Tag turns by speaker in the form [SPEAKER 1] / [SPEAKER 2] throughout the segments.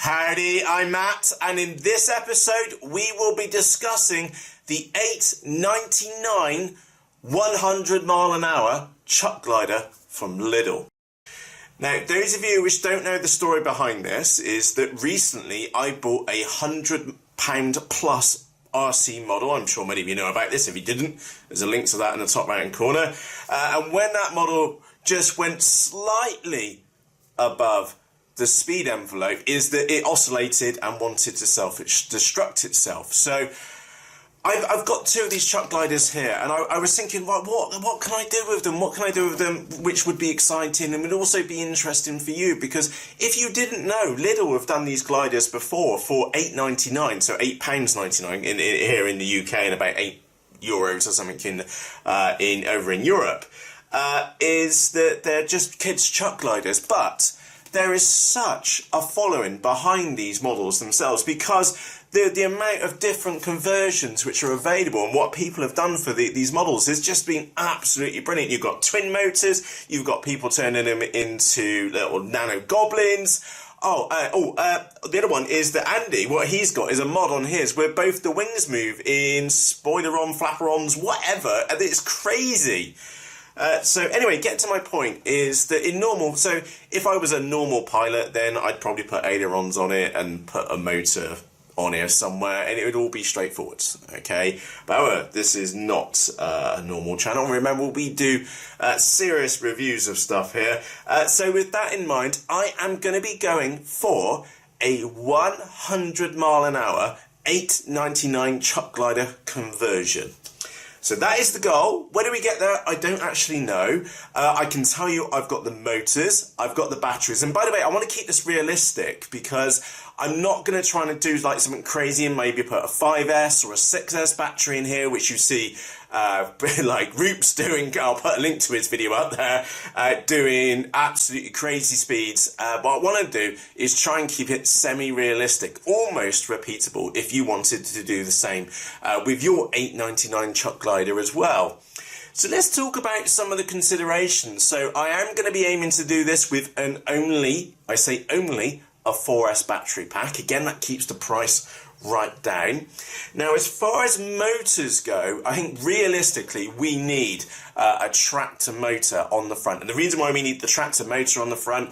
[SPEAKER 1] Howdy, I'm Matt, and in this episode we will be discussing the 899 100 mile an hour chuck glider from Lidl. Now, those of you which don't know the story behind this is that recently I bought a £100 plus RC model. I'm sure many of you know about this. If you didn't, there's a link to that in the top right hand corner. And when that model just went slightly above the speed envelope, is that it oscillated and wanted to self-destruct itself. So I've got two of these chuck gliders here, and I was thinking, well, what can I do with them? What can I do with them which would be exciting and would also be interesting for you? Because if you didn't know, Lidl have done these gliders before for £8.99, so £8.99 here in the UK, and about €8 or something over in Europe. Is that they're just kids' chuck gliders, but there is such a following behind these models themselves because the amount of different conversions which are available and what people have done for these models has just been absolutely brilliant. You've got twin motors, you've got people turning them into little nano goblins. The other one is that Andy, what he's got is a mod on his where both the wings move in spoiler-on, flapper-ons, whatever, and it's crazy. So anyway, get to my point is that so if I was a normal pilot, then I'd probably put ailerons on it and put a motor on here somewhere, and it would all be straightforward, okay? But however, this is not a normal channel. Remember, we do serious reviews of stuff here. So with that in mind, I am going to be going for a 100 mile an hour, £8.99 chuck glider conversion. So that is the goal. Where do we get there? I don't actually know. I can tell you I've got the motors, I've got the batteries. And by the way, I want to keep this realistic because I'm not going to try and do like something crazy and maybe put a 5S or a 6S battery in here, which you see like Roop's doing. I'll put a link to his video up there, doing absolutely crazy speeds. What I want to do is try and keep it semi-realistic, almost repeatable, if you wanted to do the same with your £8.99 chuck glider as well. So let's talk about some of the considerations. So I am going to be aiming to do this with only a 4S battery pack. Again, that keeps the price right down. Now, as far as motors go, I think realistically we need a tractor motor on the front. And the reason why we need the tractor motor on the front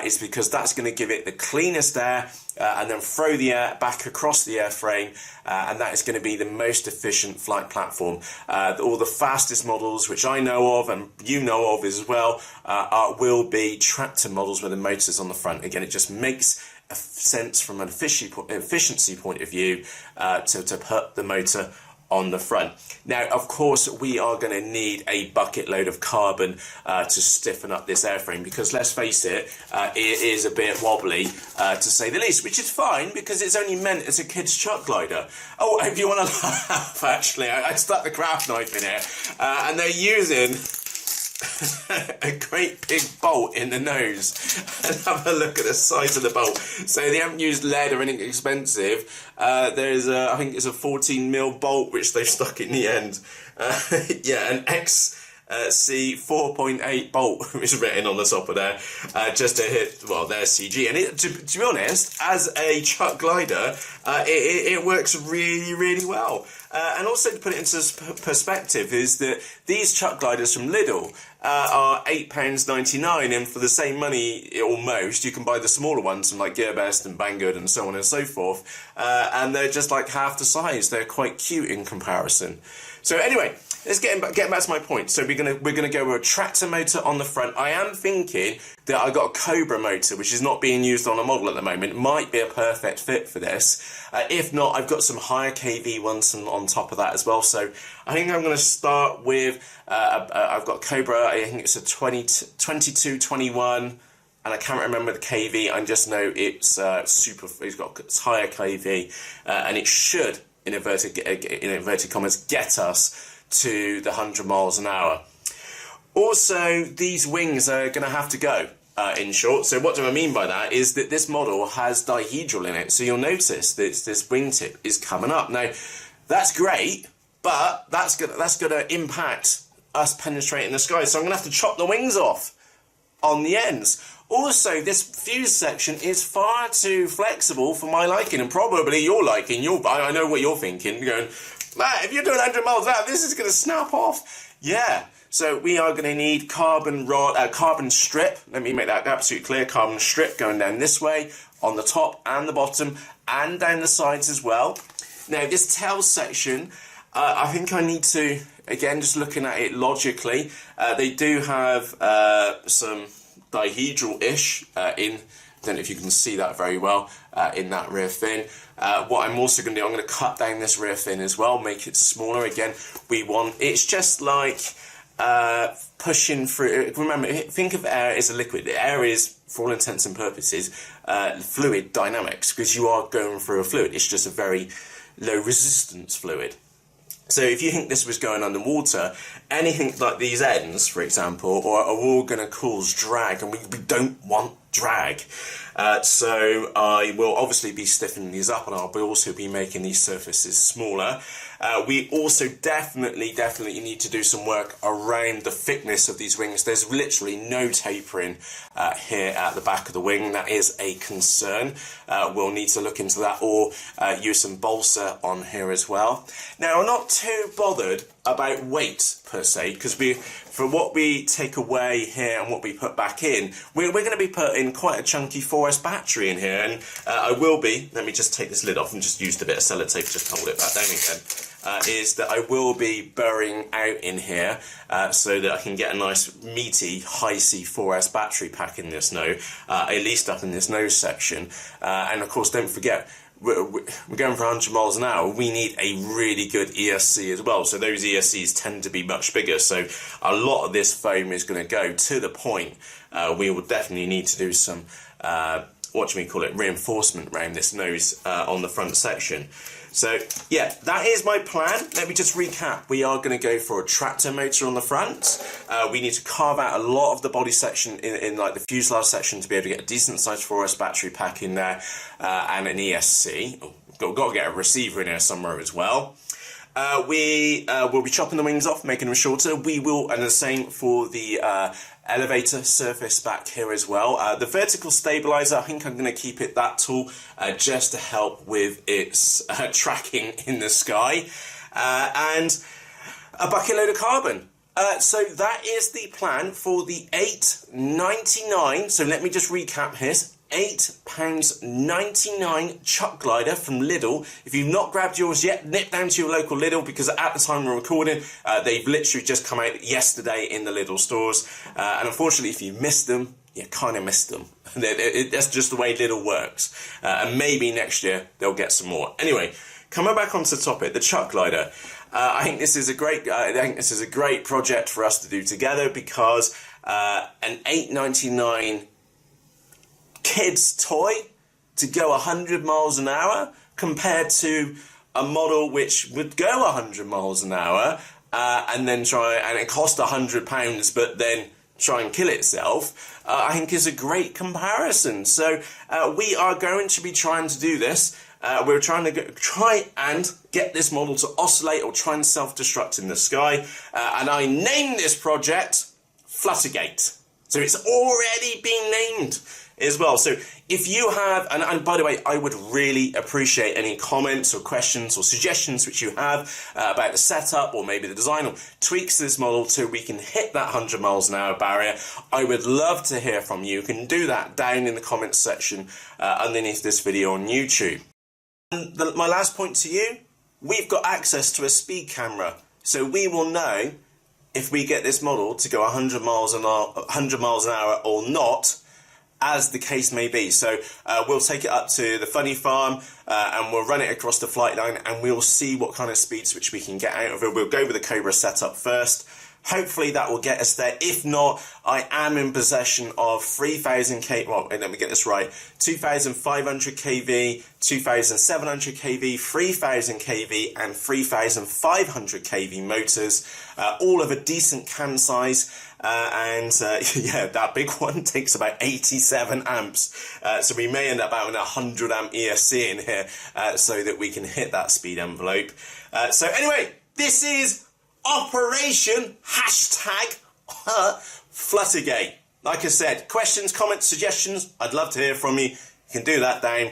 [SPEAKER 1] is because that's going to give it the cleanest air and then throw the air back across the airframe, and that is going to be the most efficient flight platform. All the fastest models, which I know of and you know of as well, will be tractor models with the motors on the front. Again, it just makes sense from an efficiency point of view to put the motor on the front. Now, of course, we are going to need a bucket load of carbon to stiffen up this airframe because, let's face it, it is a bit wobbly to say the least, which is fine because it's only meant as a kid's chuck glider. Oh, if you want to laugh, actually, I stuck the craft knife in here and they're using a great big bolt in the nose. And have a look at the size of the bolt. So they haven't used lead or anything expensive. There's I think it's a 14mm bolt which they've stuck in the end. Yeah, an XC 4.8 bolt is written on the top of there, just to hit, well, there's CG. And to be honest, as a chuck glider, it works really, really well. And also to put it into perspective is that these chuck gliders from Lidl are £8.99, and for the same money almost you can buy the smaller ones from like Gearbest and Banggood and so on and so forth, and they're just like half the size. They're quite cute in comparison. So anyway, let's get back to my point. So we're gonna go with a tractor motor on the front. I am thinking that I got a Cobra motor, which is not being used on a model at the moment. It might be a perfect fit for this. If not, I've got some higher kV ones on top of that as well. So I think I'm going to start with I've got Cobra. I think it's a 2221, and I can't remember the kV. I just know it's it's higher kV, and it should, in inverted commas, get us to the 100 miles an hour. Also, these wings are going to have to go, in short. So what do I mean by that is that this model has dihedral in it. So you'll notice that this wingtip is coming up. Now, that's great, but that's gonna impact us penetrating the sky. So I'm going to have to chop the wings off on the ends. Also, this fuse section is far too flexible for my liking, and probably your liking. I know what you're thinking. You're going, Matt, if you're doing 100 miles an hour, this is going to snap off. Yeah. So we are going to need carbon strip. Let me make that absolutely clear. Carbon strip going down this way on the top and the bottom and down the sides as well. Now, this tail section, I think I need to, again, just looking at it logically, they do have some dihedral-ish in, I don't know if you can see that very well, in that rear fin. What I'm also going to do, I'm going to cut down this rear fin as well, make it smaller. Again, it's just like pushing through. Remember, think of air as a liquid. Air is, for all intents and purposes, fluid dynamics, because you are going through a fluid. It's just a very low resistance fluid. So if you think this was going underwater, anything like these ends, for example, are all going to cause drag, and we don't want drag. So I will obviously be stiffening these up, and I'll also be making these surfaces smaller. We also definitely need to do some work around the thickness of these wings. There's literally no tapering here at the back of the wing. That is a concern. We'll need to look into that, or use some balsa on here as well. Now, I'm not too bothered about weight per se, because for what we take away here and what we put back in, we're going to be putting quite a chunky 4S battery in here, and I will be, let me just take this lid off and just use a bit of sellotape just to hold it back down again, is that I will be burying out in here so that I can get a nice meaty high C 4S battery pack in this nose, at least up in this nose section. And of course, don't forget, we're going for 100 miles an hour. We need a really good ESC as well. So those ESCs tend to be much bigger. So a lot of this foam is going to go to the point we will definitely need to do some, reinforcement around this nose on the front section. So yeah, that is my plan. Let me just recap. We are going to go for a tractor motor on the front. We need to carve out a lot of the body section in like the fuselage section to be able to get a decent sized 4S battery pack in there, and an ESC. Got to get a receiver in here somewhere as well. We will be chopping the wings off, making them shorter. We will, and the same for the elevator surface back here as well. The vertical stabilizer, I think I'm going to keep it that tall just to help with its tracking in the sky. And a bucket load of carbon. So that is the plan for the $8.99. So let me just recap here. £8.99 chuck glider from Lidl. If you've not grabbed yours yet, nip down to your local Lidl, because at the time we're recording, they've literally just come out yesterday in the Lidl stores. And unfortunately, if you missed them, you kind of missed them. That's just the way Lidl works. And maybe next year they'll get some more. Anyway, coming back onto the topic, the chuck glider. I think this is a great project for us to do together, because an $8.99 kid's toy to go 100 miles an hour compared to a model which would go 100 miles an hour and it cost £100 but then try and kill itself, I think is a great comparison. So we are going to be trying to do this. We're trying to try and get this model to oscillate or try and self-destruct in the sky, and I named this project Fluttergate. So it's already been named as well. So if you have, and by the way, I would really appreciate any comments or questions or suggestions which you have about the setup or maybe the design or tweaks to this model so we can hit that 100 miles an hour barrier. I would love to hear from you. You can do that down in the comments section underneath this video on YouTube. And my last point to you, we've got access to a speed camera, so we will know if we get this model to go 100 miles an hour or not, as the case may be. So we'll take it up to the funny farm and we'll run it across the flight line, and we'll see what kind of speed switch we can get out of it. We'll go with the Cobra setup first. Hopefully that will get us there. If not, I am in possession of 3,000 kV, well, let me get this right, 2,500 kV, 2,700 kV, 3,000 kV and 3,500 kV motors, all of a decent cam size, and yeah, that big one takes about 87 amps, so we may end up having a 100 amp ESC in here so that we can hit that speed envelope. So anyway, this is Operation #Fluttergate. like I said, questions, comments, suggestions, I'd love to hear from you. You can do that down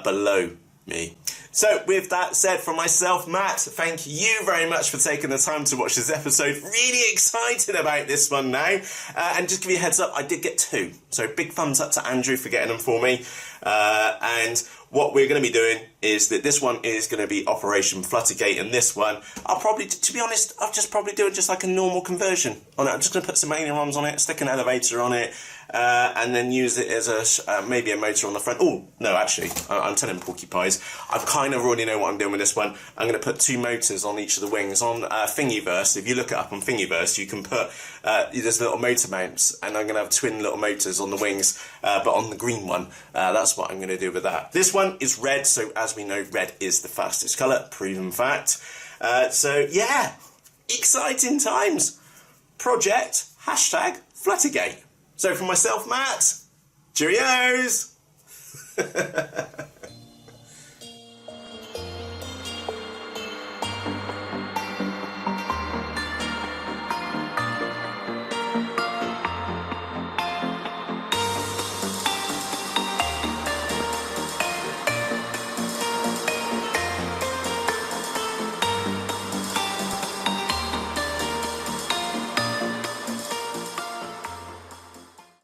[SPEAKER 1] below me. So with that said, from myself, Matt, thank you very much for taking the time to watch this episode. Really excited about this one now. And just give you a heads up, I did get 2. So big thumbs up to Andrew for getting them for me. And what we're going to be doing is that this one is going to be Operation Fluttergate, and this one, I'll probably, to be honest, I'll just probably do it just like a normal conversion on it. I'm just going to put some ailerons on it, stick an elevator on it, and then use it as a maybe a motor on the front. Oh, no, actually, I'm telling porcupines. I kind of already know what I'm doing with this one. I'm going to put 2 motors on each of the wings. On Thingiverse, if you look it up on Thingiverse, you can put, there's little motor mounts, and I'm going to have twin little motors on the wings, but on the green one. That's what I'm going to do with that. This one is red, so as we know, red is the fastest colour, proven fact. So yeah, exciting times. Project #Fluttergate. So from myself, Matt, cheerios!